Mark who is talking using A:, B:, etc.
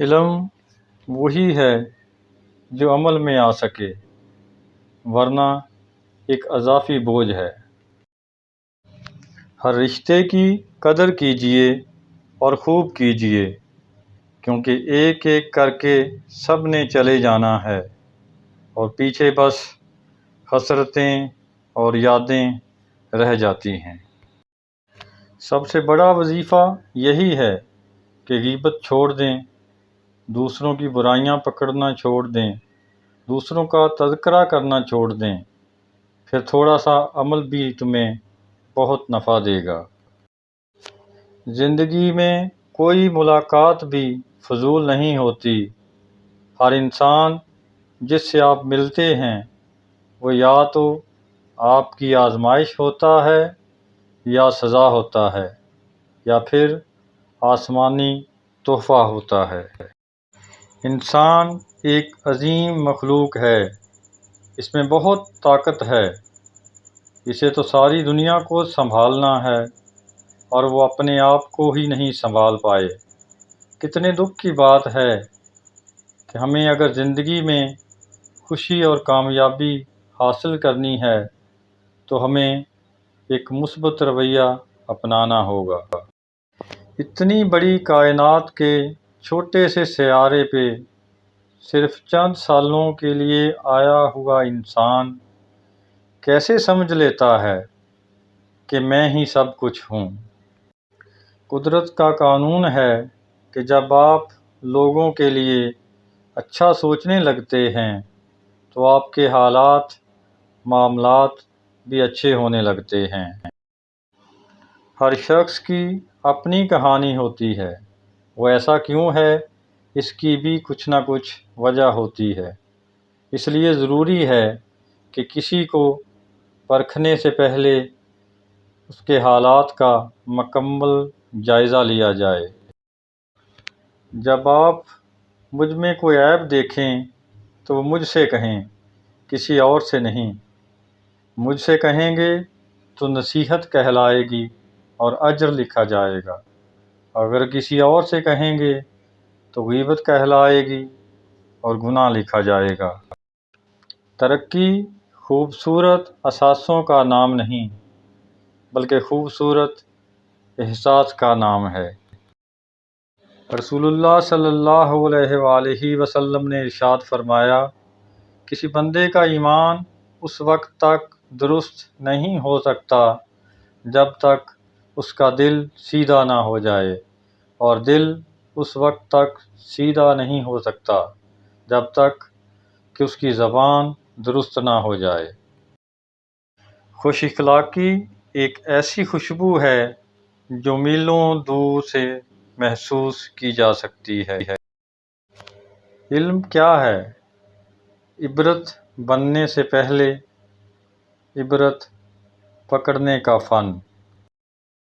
A: علم وہی ہے جو عمل میں آ سکے، ورنہ ایک اضافی بوجھ ہے۔ ہر رشتے کی قدر کیجیے اور خوب کیجیے، کیونکہ ایک ایک کر کے سب نے چلے جانا ہے اور پیچھے بس حسرتیں اور یادیں رہ جاتی ہیں۔ سب سے بڑا وظیفہ یہی ہے کہ غیبت چھوڑ دیں، دوسروں کی برائیاں پکڑنا چھوڑ دیں، دوسروں کا تذکرہ کرنا چھوڑ دیں، پھر تھوڑا سا عمل بھی تمہیں بہت نفع دے گا۔ زندگی میں کوئی ملاقات بھی فضول نہیں ہوتی۔ ہر انسان جس سے آپ ملتے ہیں وہ یا تو آپ کی آزمائش ہوتا ہے یا سزا ہوتا ہے، یا پھر آسمانی تحفہ ہوتا ہے۔ انسان ایک عظیم مخلوق ہے، اس میں بہت طاقت ہے۔ اسے تو ساری دنیا کو سنبھالنا ہے اور وہ اپنے آپ کو ہی نہیں سنبھال پائے۔ کتنے دکھ کی بات ہے کہ ہمیں اگر زندگی میں خوشی اور کامیابی حاصل کرنی ہے تو ہمیں ایک مثبت رویہ اپنانا ہوگا۔ اتنی بڑی کائنات کے چھوٹے سے سیارے پہ صرف چند سالوں کے لیے آیا ہوا انسان کیسے سمجھ لیتا ہے کہ میں ہی سب کچھ ہوں؟ قدرت کا قانون ہے کہ جب آپ لوگوں کے لیے اچھا سوچنے لگتے ہیں تو آپ کے حالات، معاملات بھی اچھے ہونے لگتے ہیں۔ ہر شخص کی اپنی کہانی ہوتی ہے، وہ ایسا کیوں ہے، اس کی بھی کچھ نہ کچھ وجہ ہوتی ہے۔ اس لیے ضروری ہے کہ کسی کو پرکھنے سے پہلے اس کے حالات کا مکمل جائزہ لیا جائے۔ جب آپ مجھ میں کوئی عیب دیکھیں تو وہ مجھ سے کہیں، کسی اور سے نہیں۔ مجھ سے کہیں گے تو نصیحت کہلائے گی اور اجر لکھا جائے گا، اگر کسی اور سے کہیں گے تو غیبت کہلائے گی اور گناہ لکھا جائے گا۔ ترقی خوبصورت اثاثوں کا نام نہیں، بلکہ خوبصورت احساس کا نام ہے۔ رسول اللہ صلی اللہ علیہ وآلہ وسلم نے ارشاد فرمایا، کسی بندے کا ایمان اس وقت تک درست نہیں ہو سکتا جب تک اس کا دل سیدھا نہ ہو جائے، اور دل اس وقت تک سیدھا نہیں ہو سکتا جب تک کہ اس کی زبان درست نہ ہو جائے۔ خوش اخلاقی ایک ایسی خوشبو ہے جو میلوں دور سے محسوس کی جا سکتی ہے۔ علم کیا ہے؟ عبرت بننے سے پہلے عبرت پکڑنے کا فن۔